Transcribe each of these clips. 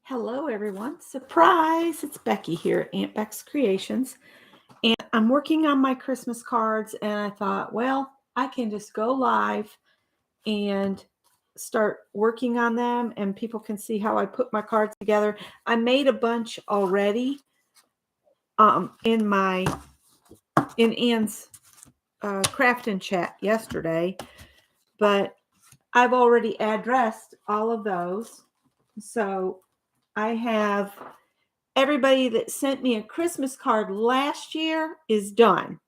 Hello, everyone. Surprise! It's Becky here at Aunt Beck's Creations. And I'm working on my Christmas cards, and I thought, well, I can just go live and start working on them, and people can see how I put my cards together. I made a bunch already in Ann's craft and chat yesterday, but I've already addressed all of those. So I have everybody that sent me a Christmas card last year is done.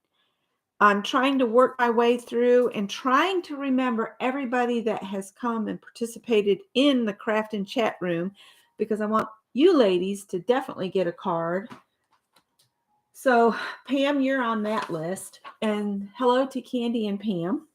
I'm trying to work my way through and trying to remember everybody that has come and participated in the craft and chat room, because I want you ladies to definitely get a card. So Pam, you're on that list, and hello to Candy and Pam.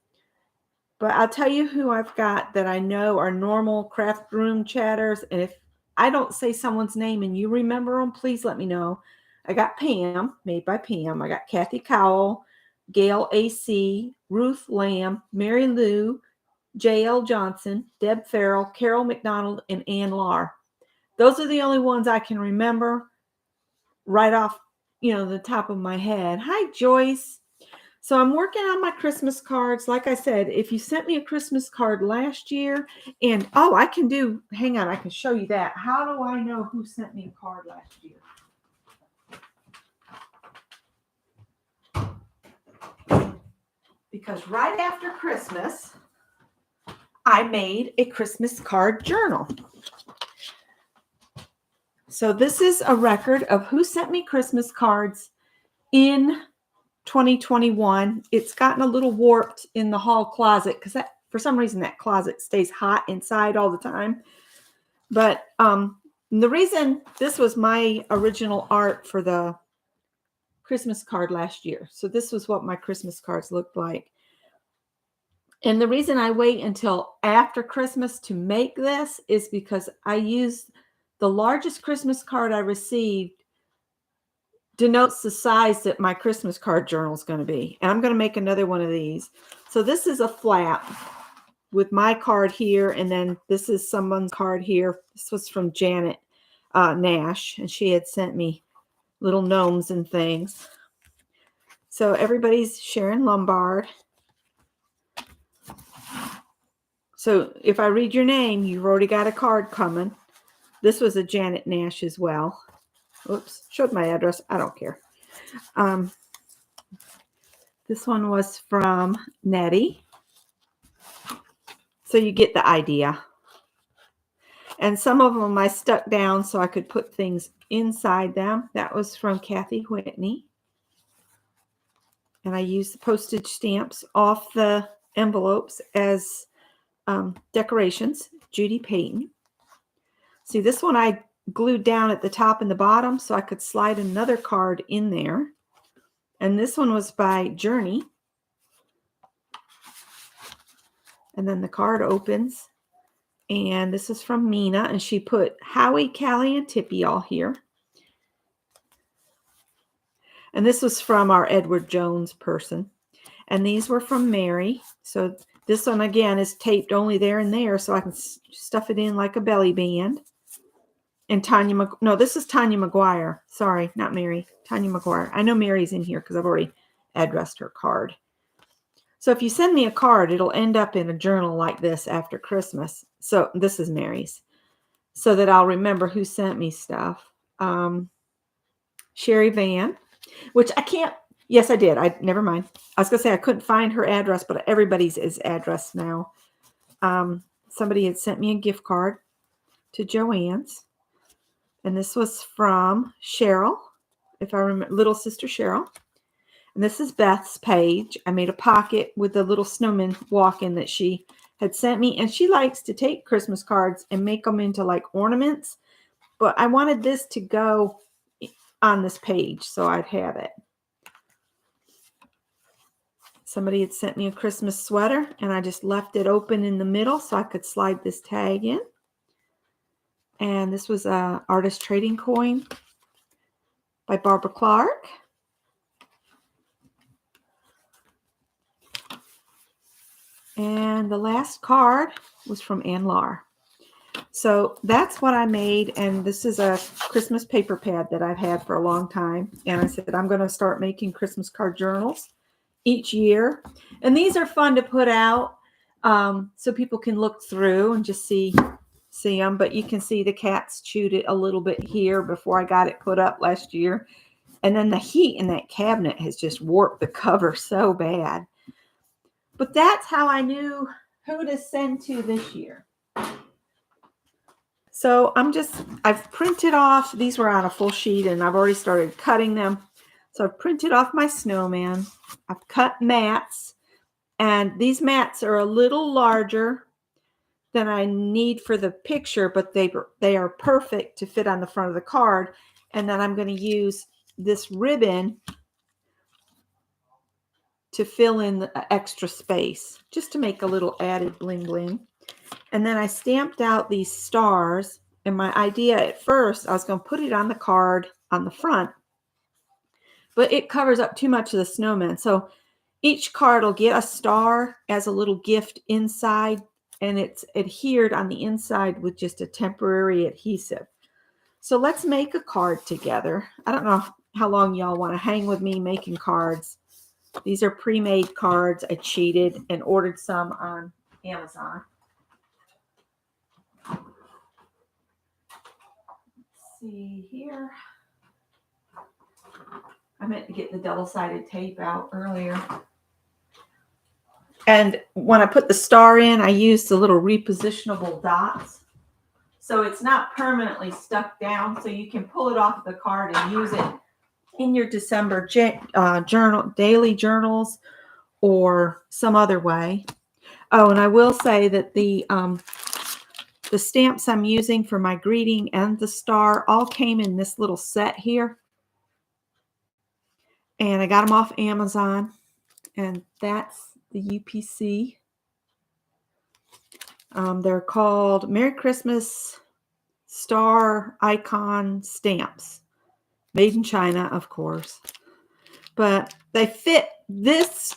But I'll tell you who I've got that I know are normal craft room chatters. And if I don't say someone's name and you remember them, please let me know. I got Pam, made by Pam. I got Kathy Cowell, Gail AC, Ruth Lamb, Mary Lou, J.L. Johnson, Deb Farrell, Carol McDonald, and Ann Lahr. Those are the only ones I can remember right off, the top of my head. Hi, Joyce. So I'm working on my Christmas cards. Like I said, if you sent me a Christmas card last year, and I hang on, I can show you that. How do I know who sent me a card last year? Because right after Christmas, I made a Christmas card journal. So this is a record of who sent me Christmas cards in 2021. It's gotten a little warped in the hall closet because for some reason that closet stays hot inside all the time. But the reason this was my original art for the Christmas card last year. So this was what my Christmas cards looked like. And the reason I wait until after Christmas to make this is because I used the largest Christmas card I received denotes the size that my Christmas card journal is going to be. And I'm going to make another one of these. So this is a flap with my card here. And then this is someone's card here. This was from Janet Nash. And she had sent me little gnomes and things. So everybody's Sharon Lombard. So if I read your name, you've already got a card coming. This was a Janet Nash as well. Oops, showed my address. I don't care. This one was from Nettie. So you get the idea. And some of them I stuck down so I could put things inside them. That was from Kathy Whitney. And I used the postage stamps off the envelopes as decorations. Judy Payton. See, this one I glued down at the top and the bottom so I could slide another card in there. And this one was by Journey. And then the card opens. And this is from Mina. And she put Howie, Callie, and Tippy all here. And this was from our Edward Jones person. And these were from Mary. So this one, again, is taped only there and there so I can stuff it in like a belly band. And this is Tanya McGuire. Sorry, not Mary. Tanya McGuire. I know Mary's in here because I've already addressed her card. So if you send me a card, it'll end up in a journal like this after Christmas. So this is Mary's. So that I'll remember who sent me stuff. Sherry Van, which I can't. Yes, I did. Never mind. I was going to say I couldn't find her address, but everybody's is addressed now. Somebody had sent me a gift card to Joanne's. And this was from Cheryl, if I remember, little sister Cheryl. And this is Beth's page. I made a pocket with the little snowman walking that she had sent me. And she likes to take Christmas cards and make them into like ornaments. But I wanted this to go on this page, so I'd have it. Somebody had sent me a Christmas sweater, and I just left it open in the middle so I could slide this tag in. And this was a Artist Trading Coin by Barbara Clark. And the last card was from Ann Lahr. So that's what I made. And this is a Christmas paper pad that I've had for a long time. And I said, I'm going to start making Christmas card journals each year. And these are fun to put out so people can look through and just see them. But you can see the cats chewed it a little bit here before I got it put up last year. And then the heat in that cabinet has just warped the cover so bad. But that's how I knew who to send to this year. So I've printed off, these were on a full sheet and I've already started cutting them. So I've printed off my snowman. I've cut mats, and these mats are a little larger than I need for the picture, but they are perfect to fit on the front of the card. And then I'm going to use this ribbon to fill in the extra space, just to make a little added bling bling. And then I stamped out these stars. And my idea at first, I was going to put it on the card on the front, but it covers up too much of the snowman. So each card will get a star as a little gift inside, and it's adhered on the inside with just a temporary adhesive. So let's make a card together. I don't know how long y'all want to hang with me making cards. These are pre-made cards. I cheated and ordered some on Amazon. See here. I meant to get the double-sided tape out earlier. And when I put the star in, I used the little repositionable dots. So it's not permanently stuck down, so you can pull it off the card and use it in your December journal, daily journals, or some other way. Oh, and I will say that the stamps I'm using for my greeting and the star all came in this little set here. And I got them off Amazon. And that's the UPC. They're called Merry Christmas Star Icon Stamps. Made in China, of course. But they fit, this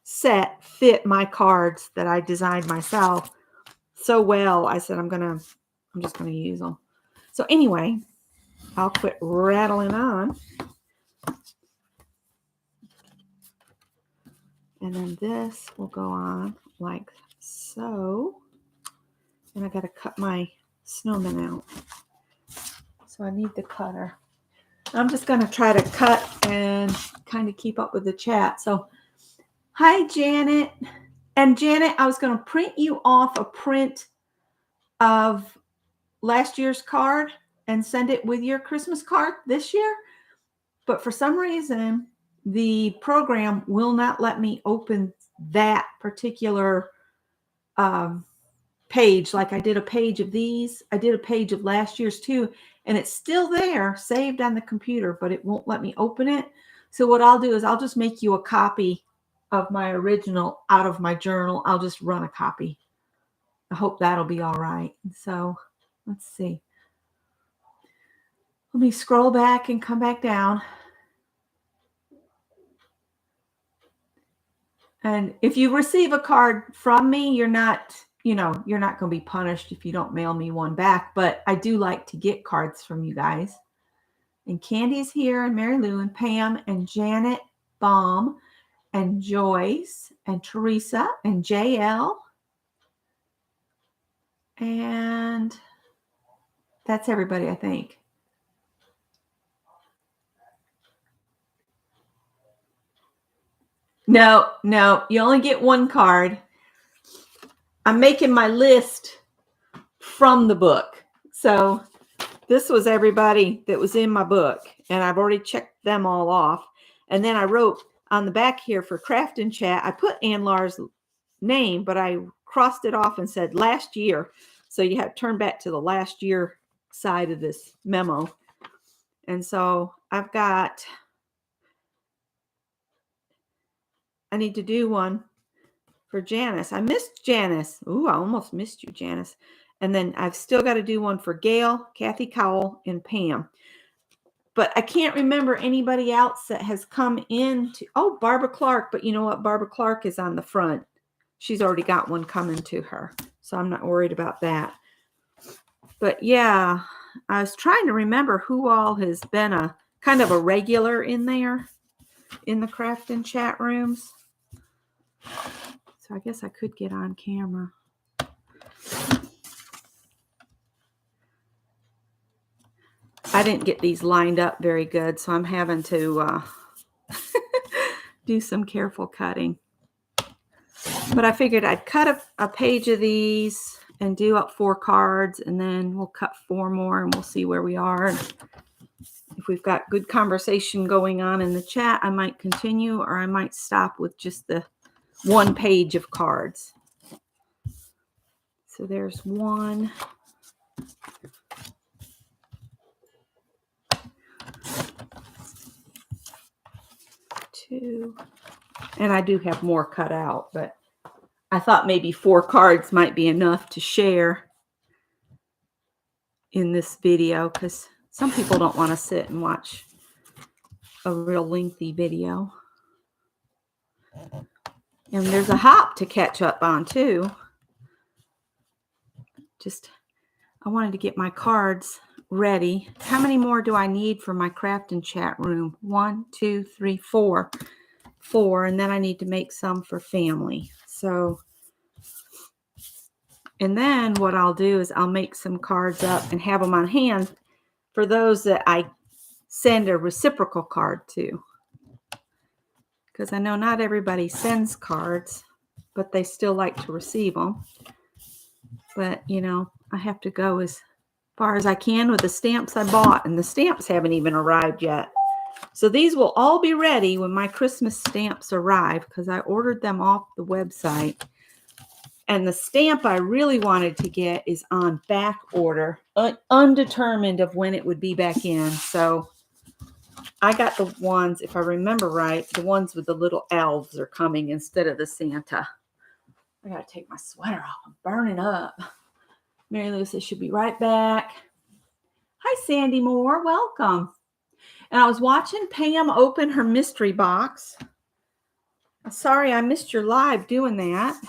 set fit my cards that I designed myself so well. I said, I'm just going to use them. So anyway, I'll quit rattling on. And then this will go on like so. And I got to cut my snowman out. So I need the cutter. I'm just going to try to cut and kind of keep up with the chat. So, hi, Janet. And Janet, I was going to print you off a print of last year's card and send it with your Christmas card this year. But for some reason, the program will not let me open that particular page. Like I did a page of these. I did a page of last year's too. And it's still there, saved on the computer, but it won't let me open it. So what I'll do is I'll just make you a copy of my original out of my journal. I'll just run a copy. I hope that'll be all right. So let's see. Let me scroll back and come back down. And if you receive a card from me, you're not going to be punished if you don't mail me one back. But I do like to get cards from you guys. And Candy's here, and Mary Lou, and Pam, and Janet Baum, and Joyce, and Teresa, and JL. And that's everybody, I think. No, you only get one card. I'm making my list from the book. So this was everybody that was in my book, and I've already checked them all off. And then I wrote on the back here for Craft and Chat, I put Ann Laur's name, but I crossed it off and said last year. So you have to turn back to the last year side of this memo. And so I need to do one for Janice. I missed Janice. Ooh, I almost missed you, Janice. And then I've still got to do one for Gail, Kathy Cowell, and Pam. But I can't remember anybody else that has come in to, Barbara Clark. But you know what? Barbara Clark is on the front. She's already got one coming to her. So I'm not worried about that. But yeah, I was trying to remember who all has been a kind of a regular in there in the crafting chat rooms. So I guess I could get on camera. I didn't get these lined up very good, so I'm having to do some careful cutting. But I figured I'd cut a page of these and do up 4 cards, and then we'll cut 4 more and we'll see where we are. And if we've got good conversation going on in the chat, I might continue, or I might stop with just the 1 page of cards. So there's 1. 2. And I do have more cut out, but I thought maybe 4 cards might be enough to share in this video, because some people don't want to sit and watch a real lengthy video. And there's a hop to catch up on too. I wanted to get my cards ready. How many more do I need for my crafting chat room? 1, 2, 3, 4. 4, and then I need to make some for family. So, and then what I'll do is I'll make some cards up and have them on hand for those that I send a reciprocal card to. Because I know not everybody sends cards, but they still like to receive them. But, you know, I have to go as far as I can with the stamps I bought, and the stamps haven't even arrived yet. So these will all be ready when my Christmas stamps arrive, because I ordered them off the website. And the stamp I really wanted to get is on back order, undetermined of when it would be back in. So I got the ones, if I remember right, the ones with the little elves are coming instead of the Santa. I got to take my sweater off. I'm burning up. Mary Lou says she'll be right back. Hi, Sandy Moore. Welcome. And I was watching Pam open her mystery box. Sorry I missed your live doing that.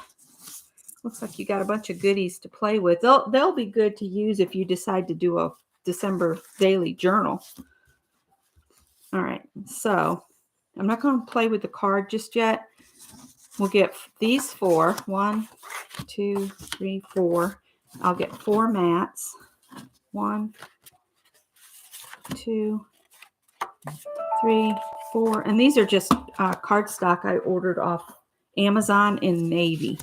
Looks like you got a bunch of goodies to play with. They'll be good to use if you decide to do a December daily journal. All right, so I'm not going to play with the card just yet. We'll get these 4. 1, 2, 3, 4. I'll get 4 mats. 1, 2, 3, 4. And these are just cardstock I ordered off Amazon in navy.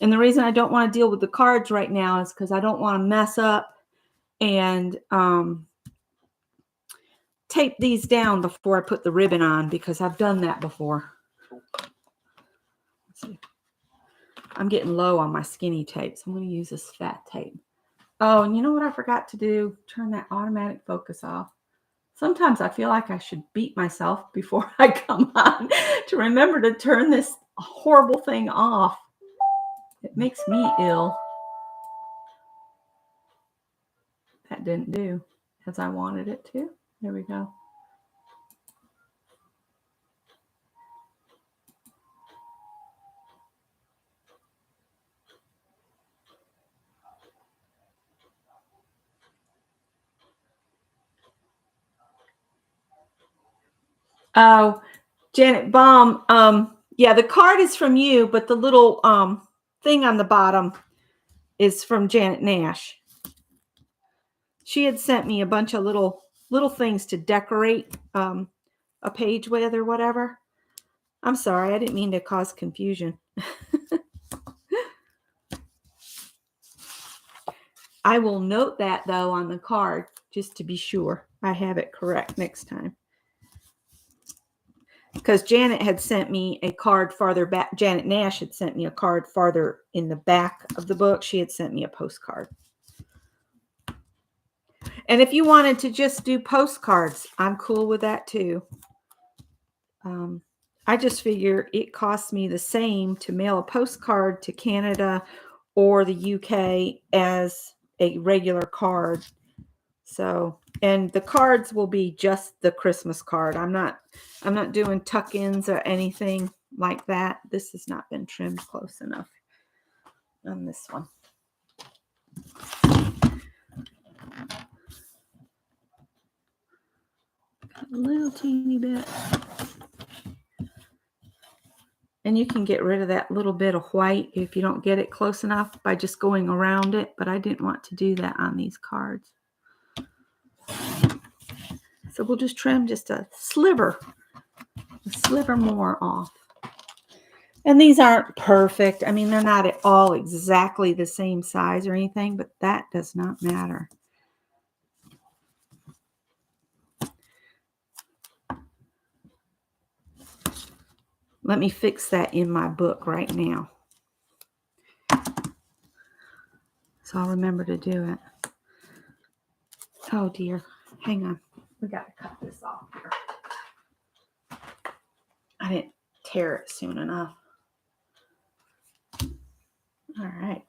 And the reason I don't want to deal with the cards right now is because I don't want to mess up and tape these down before I put the ribbon on, because I've done that before. Let's see. I'm getting low on my skinny tape, so I'm going to use this fat tape. Oh, and you know what I forgot to do? Turn that automatic focus off. Sometimes I feel like I should beat myself before I come on to remember to turn this horrible thing off. It makes me ill. That didn't do as I wanted it to. There we go. Oh, Janet Baum. Yeah, the card is from you, but the little thing on the bottom is from Janet Nash. She had sent me a bunch of little things to decorate a page with or whatever. I'm sorry, I didn't mean to cause confusion. I will note that, though, on the card, just to be sure I have it correct next time. Because Janet had sent me a card farther back. Janet Nash had sent me a card farther in the back of the book. She had sent me a postcard. And if you wanted to just do postcards, I'm cool with that too. I just figure it costs me the same to mail a postcard to Canada or the UK as a regular card. So, and the cards will be just the Christmas card. I'm not doing tuck-ins or anything like that. This has not been trimmed close enough on this one. A little teeny bit. And you can get rid of that little bit of white if you don't get it close enough by just going around it, but I didn't want to do that on these cards. So we'll just trim just a sliver more off. And these aren't perfect. I mean, they're not at all exactly the same size or anything, but that does not matter. Let me fix that in my book right now, so I'll remember to do it. Oh dear, hang on. We got to cut this off here. I didn't tear it soon enough. All right.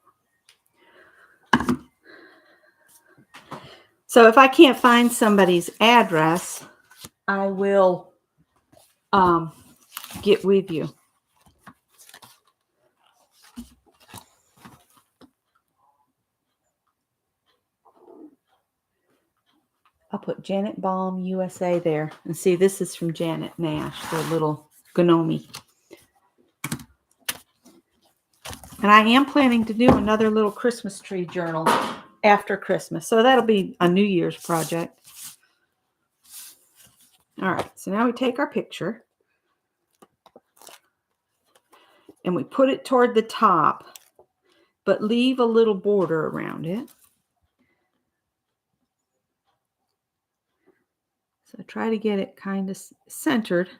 So if I can't find somebody's address, I will get with you. I'll put Janet Baum USA there. And see, this is from Janet Nash, the little Gnome. And I am planning to do another little Christmas tree journal after Christmas. So that'll be a New Year's project. All right, so now we take our picture and we put it toward the top, but leave a little border around it. So try to get it kind of centered.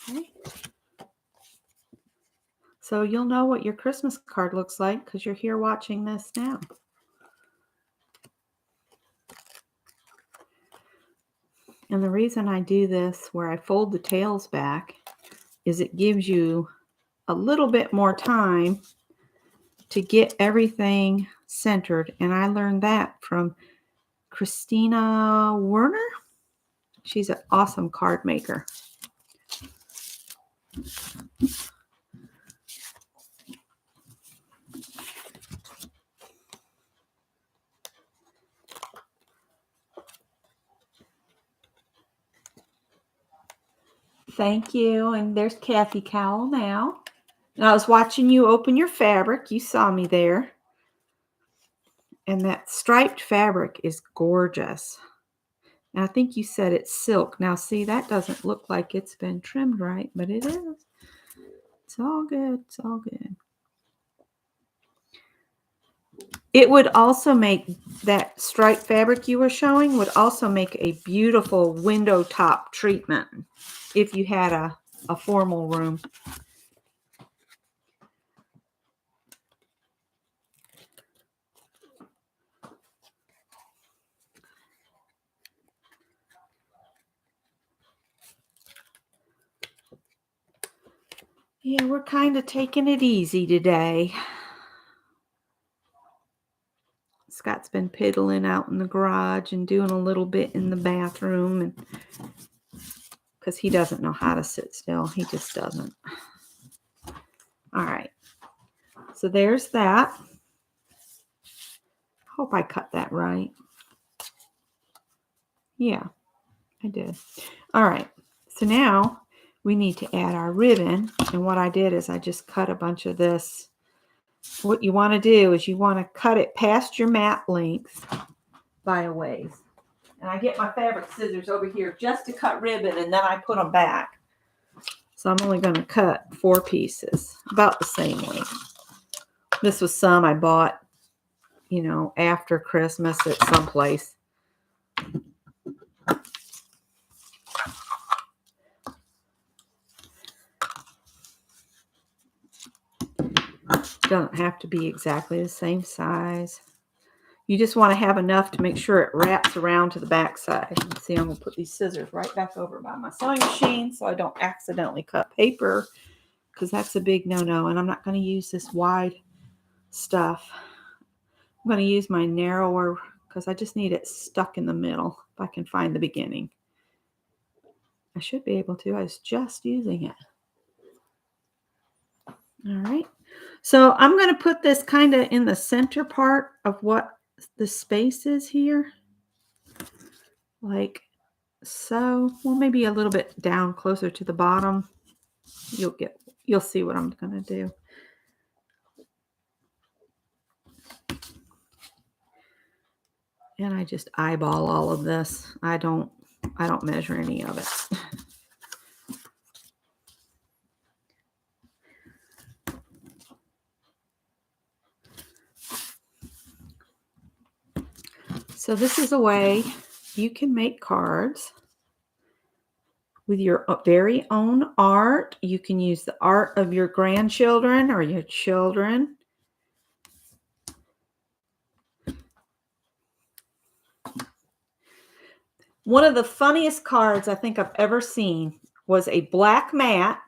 Okay. So you'll know what your Christmas card looks like because you're here watching this now. And the reason I do this where I fold the tails back is it gives you a little bit more time to get everything centered. And I learned that from Christina Werner. She's an awesome card maker. Thank you. And there's Kathy Cowell now. And I was watching you open your fabric. You saw me there. And that striped fabric is gorgeous. And I think you said it's silk. Now, see, that doesn't look like it's been trimmed right, but it is. It's all good. It's all good. It would also make that striped fabric you were showing would also make a beautiful window top treatment if you had a formal room. Yeah, we're kind of taking it easy today. Scott's been piddling out in the garage and doing a little bit in the bathroom, and because he doesn't know how to sit still. He just doesn't. All right. So there's that. Hope I cut that right. Yeah, I did. All right. So now we need to add our ribbon. And what I did is I just cut a bunch of this. What you want to do is you want to cut it past your mat length by a ways. And I get my fabric scissors over here just to cut ribbon, and then I put them back. So I'm only going to cut 4 pieces, about the same length. This was some I bought, you know, after Christmas at some place. Doesn't have to be exactly the same size. You just want to have enough to make sure it wraps around to the back side. See, I'm going to put these scissors right back over by my sewing machine so I don't accidentally cut paper, because that's a big no-no. And I'm not going to use this wide stuff. I'm going to use my narrower because I just need it stuck in the middle if I can find the beginning. I should be able to. I was just using it. All right. So I'm going to put this kind of in the center part of what the space is here. Like so. Well, maybe a little bit down closer to the bottom. You'll see what I'm going to do. And I just eyeball all of this. I don't measure any of it. So this is a way you can make cards with your very own art. You can use the art of your grandchildren or your children. One of the funniest cards I think I've ever seen was a black mat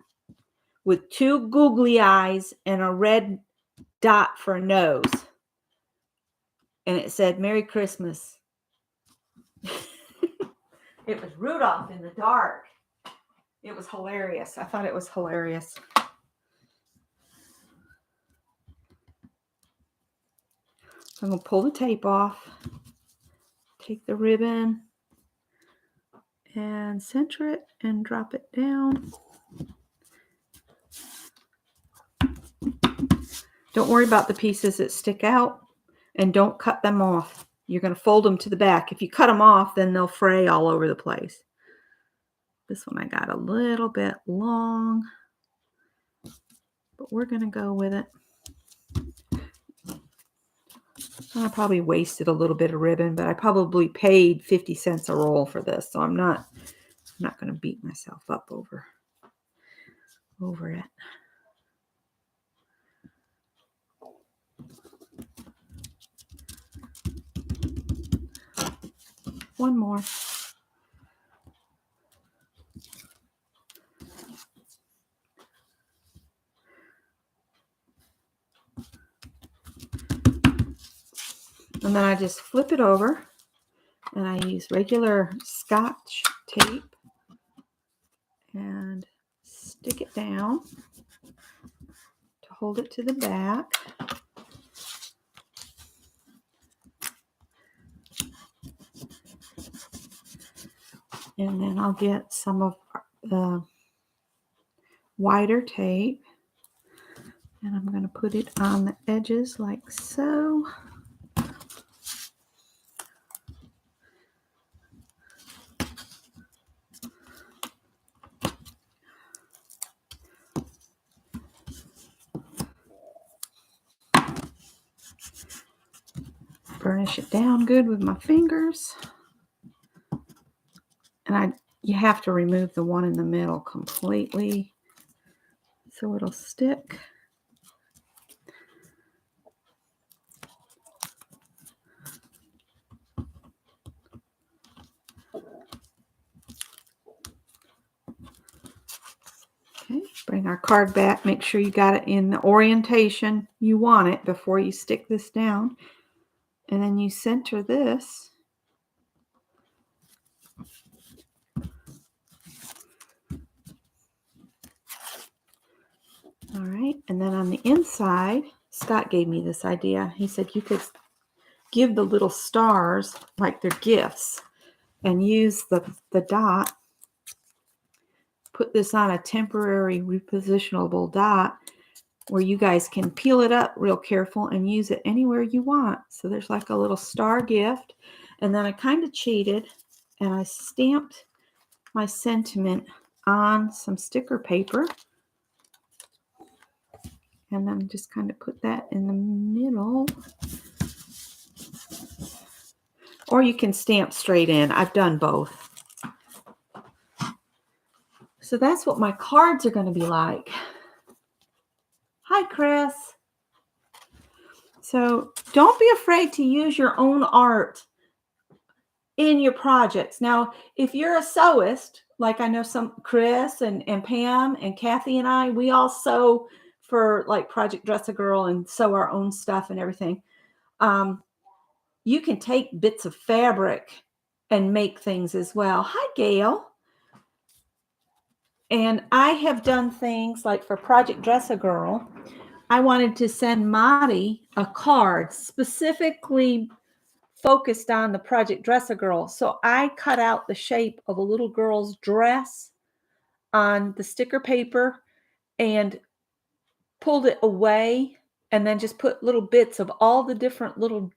with two googly eyes and a red dot for a nose. And it said, "Merry Christmas." It was Rudolph in the dark. It was hilarious. I thought it was hilarious. So I'm going to pull the tape off, take the ribbon, and center it and drop it down. Don't worry about the pieces that stick out, and don't cut them off. You're going to fold them to the back. If you cut them off, then they'll fray all over the place. This one I got a little bit long, but we're going to go with it. I probably wasted a little bit of ribbon, but I probably paid 50 cents a roll for this, so I'm not going to beat myself up over it. One more. And then I just flip it over, and I use regular Scotch tape and stick it down to hold it to the back. And then I'll get some of the wider tape, and I'm going to put it on the edges like so. Burnish it down good with my fingers. And you have to remove the one in the middle completely so it'll stick. Okay, bring our card back. Make sure you got it in the orientation you want it before you stick this down. And then you center this. All right, and then on the inside, Scott gave me this idea. He said you could give the little stars like they're gifts and use the dot. Put this on a temporary repositionable dot where you guys can peel it up real careful and use it anywhere you want. So there's like a little star gift. And then I kind of cheated and I stamped my sentiment on some sticker paper. And then just kind of put that in the middle. Or you can stamp straight in. I've done both. So that's what my cards are going to be like. Hi, Chris. So don't be afraid to use your own art in your projects. Now, if you're a sewist, like I know some Chris and Pam and Kathy and I, we all sew for like Project Dress a Girl and sew our own stuff and everything. You can take bits of fabric and make things as well. Hi, Gail. And I have done things like for Project Dress a Girl, I wanted to send Marty a card specifically focused on the Project Dress a Girl. So I cut out the shape of a little girl's dress on the sticker paper and pulled it away, and then just put little bits of all the different little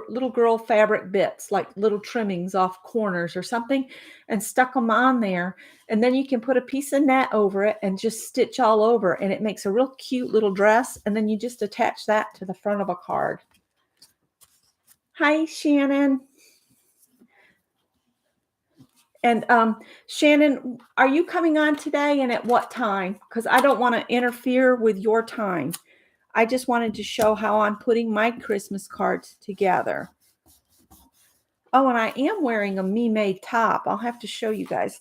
little girl fabric bits, like little trimmings off corners or something, and stuck them on there. And then you can put a piece of net over it and just stitch all over, and it makes a real cute little dress. And then you just attach that to the front of a card. Hi, Shannon. And Shannon, are you coming on today, and at what time? Because I don't want to interfere with your time. I just wanted to show how I'm putting my Christmas cards together. Oh, and I am wearing a me-made top. I'll have to show you guys.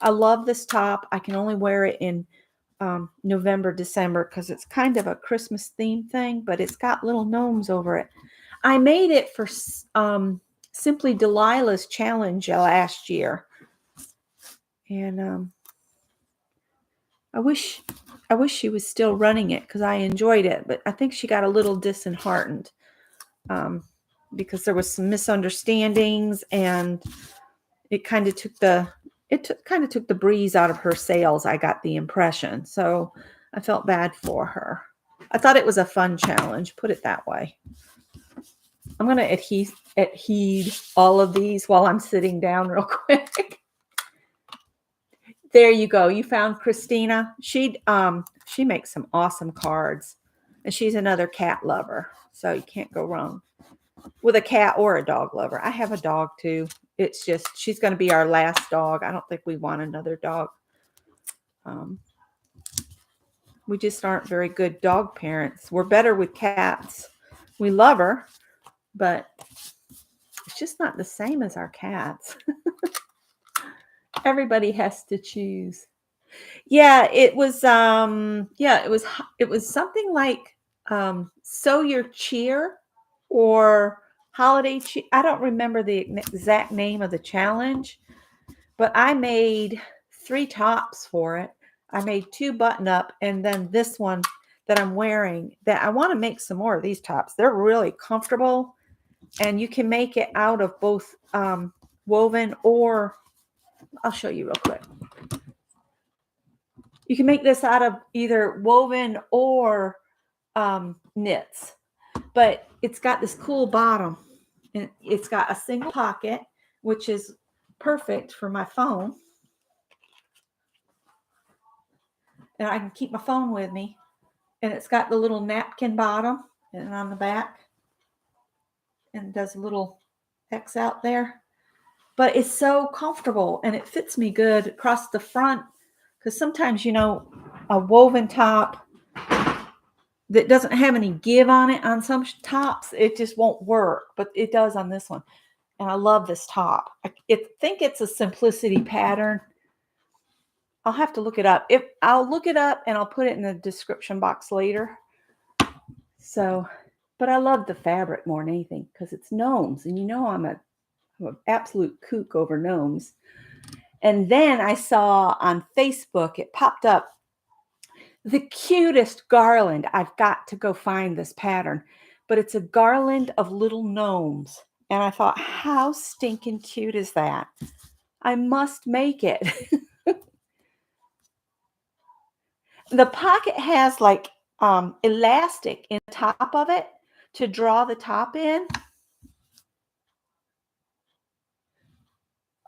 I love this top. I can only wear it in November, December, because it's kind of a Christmas theme thing, but it's got little gnomes over it. I made it for Simply Delilah's challenge last year. And I wish she was still running it, because I enjoyed it, but I think she got a little disheartened because there was some misunderstandings, and it kind of took the breeze out of her sales. I got the impression, so I felt bad for her. I thought it was a fun challenge, put it that way. I'm going to adhere all of these while I'm sitting down real quick. There you go. You found Christina. She makes some awesome cards, and she's another cat lover, so you can't go wrong with a cat or a dog lover. I have a dog too. It's just she's going to be our last dog. I don't think we want another dog. We just aren't very good dog parents. We're better with cats. We love her, but it's just not the same as our cats. Everybody has to choose. Yeah, it was it was something like Sow Your Cheer or Holiday Cheer. I don't remember the exact name of the challenge, but I made 3 tops for it. I made 2 button up, and then this one that I'm wearing, that I want to make some more of these tops. They're really comfortable, and you can make it out of both woven, or I'll show you real quick. You can make this out of either woven or knits, but it's got this cool bottom, and it's got a single pocket, which is perfect for my phone. And I can keep my phone with me. And it's got the little napkin bottom and on the back, and it does a little X out there. But it's so comfortable, and it fits me good across the front, because sometimes, a woven top that doesn't have any give on it, on some tops, it just won't work, but it does on this one. And I love this top. I think it's a simplicity pattern. I'll have to look it up. I'll look it up, and I'll put it in the description box later. So, but I love the fabric more than anything, because it's gnomes, and I'm an absolute kook over gnomes. And then I saw on Facebook, it popped up, the cutest garland. I've got to go find this pattern, but it's a garland of little gnomes. And I thought, how stinking cute is that? I must make it. The pocket has like elastic in the top of it to draw the top in.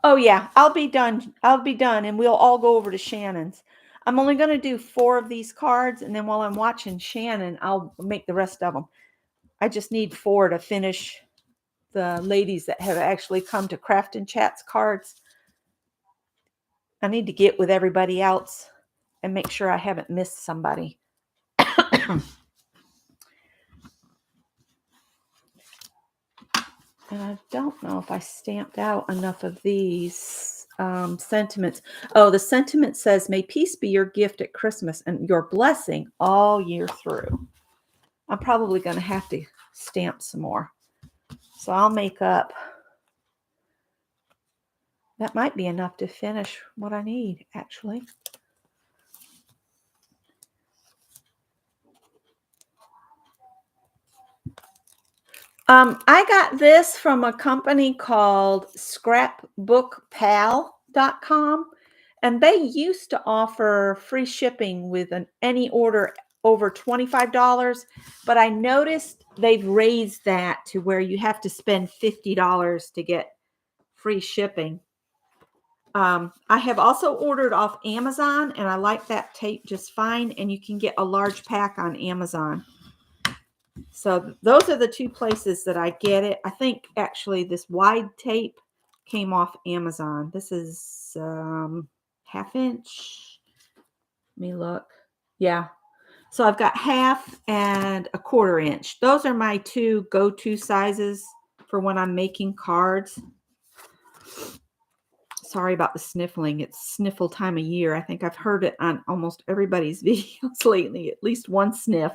Oh yeah, I'll be done, and we'll all go over to Shannon's. I'm only going to do 4 of these cards, and then while I'm watching Shannon, I'll make the rest of them. I just need 4 to finish the ladies that have actually come to Craft and Chat's cards. I need to get with everybody else and make sure I haven't missed somebody. And I don't know if I stamped out enough of these sentiments. Oh, the sentiment says, may peace be your gift at Christmas and your blessing all year through. I'm probably going to have to stamp some more. So I'll make up. That might be enough to finish what I need, actually. I got this from a company called scrapbookpal.com, and they used to offer free shipping with any order over $25, but I noticed they've raised that to where you have to spend $50 to get free shipping. I have also ordered off Amazon, and I like that tape just fine, and you can get a large pack on Amazon. So those are the two places that I get it. I think actually this wide tape came off Amazon. This is half inch. Let me look. Yeah. So I've got half and a 1/4 inch. Those are my two go-to sizes for when I'm making cards. Sorry about the sniffling. It's sniffle time of year. I think I've heard it on almost everybody's videos lately, at least one sniff.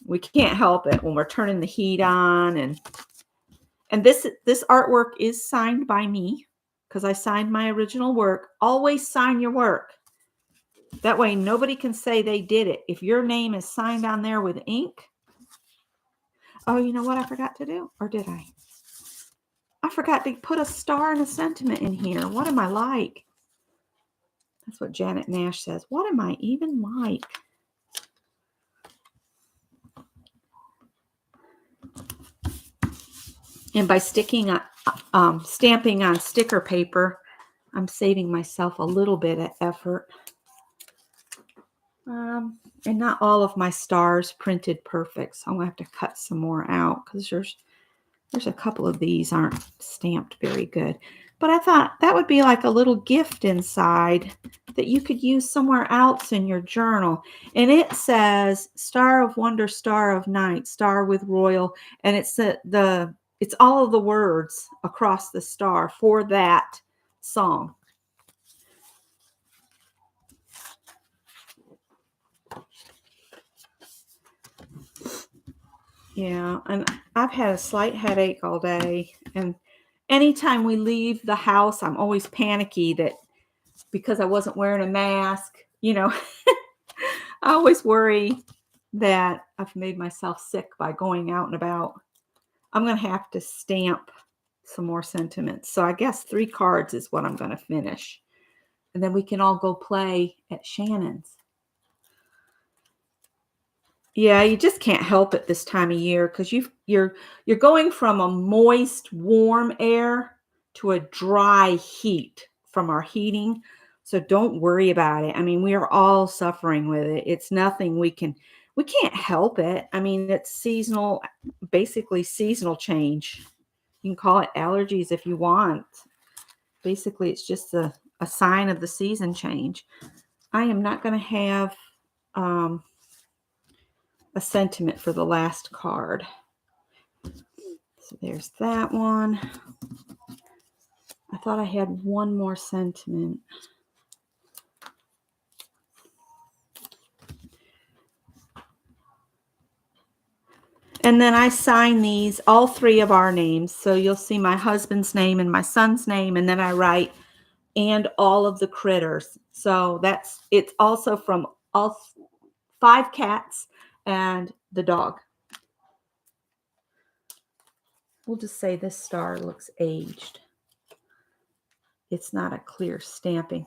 We can't help it when we're turning the heat on, and this artwork is signed by me because I signed my original work. Always sign your work. That way nobody can say they did it. If your name is signed on there with ink. Oh, you know what I forgot to do? Or did I? I forgot to put a star and a sentiment in here. What am I like? That's what Janet Nash says. What am I even like? And by stamping on sticker paper, I'm saving myself a little bit of effort. And not all of my stars printed perfect, so I'm gonna have to cut some more out because there's a couple of these aren't stamped very good. But I thought that would be like a little gift inside that you could use somewhere else in your journal. And it says Star of Wonder, Star of Night, Star with Royal, and it's it's all of the words across the star for that song. Yeah, and I've had a slight headache all day, and anytime we leave the house, I'm always panicky that because I wasn't wearing a mask, I always worry that I've made myself sick by going out and about. I'm going to have to stamp some more sentiments. So I guess 3 cards is what I'm going to finish. And then we can all go play at Shannon's. Yeah, you just can't help it this time of year because you're going from a moist, warm air to a dry heat from our heating. So don't worry about it. I mean, we are all suffering with it. It's nothing we can't help it. I mean, it's seasonal, basically seasonal change. You can call it allergies if you want. Basically, it's just a sign of the season change. I am not going to have a sentiment for the last card. So there's that one. I thought I had one more sentiment. And then I sign these, all 3 of our names. So you'll see my husband's name and my son's name, and then I write and all of the critters. So it's also from all 5 cats and the dog. We'll just say this star looks aged. It's not a clear stamping.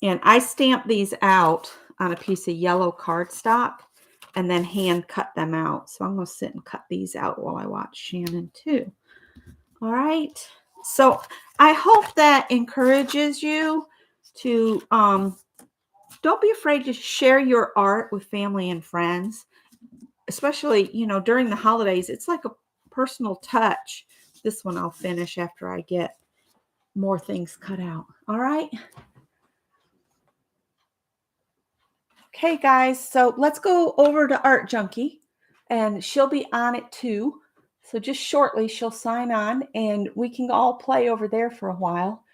And I stamp these out on a piece of yellow cardstock and then hand cut them out. So I'm going to sit and cut these out while I watch Shannon too. All right. So I hope that encourages you to don't be afraid to share your art with family and friends, especially, during the holidays. It's like a personal touch. This one I'll finish after I get more things cut out. All right. Okay, guys. So let's go over to Art Junkie, and she'll be on it too. So just shortly, she'll sign on, and we can all play over there for a while.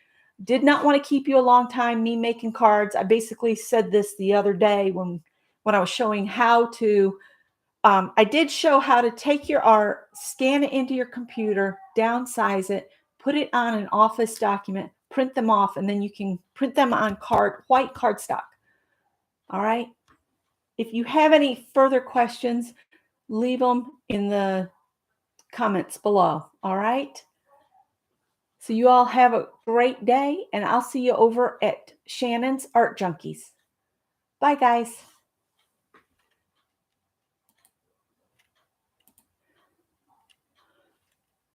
Did not want to keep you a long time, me making cards. I basically said this the other day when I was showing how to, I did show how to take your art, scan it into your computer, downsize it, put it on an office document, print them off, and then you can print them on white cardstock. All right. If you have any further questions, leave them in the comments below. All right. So you all have a great day, and I'll see you over at Shannon's Art Junkies. Bye, guys.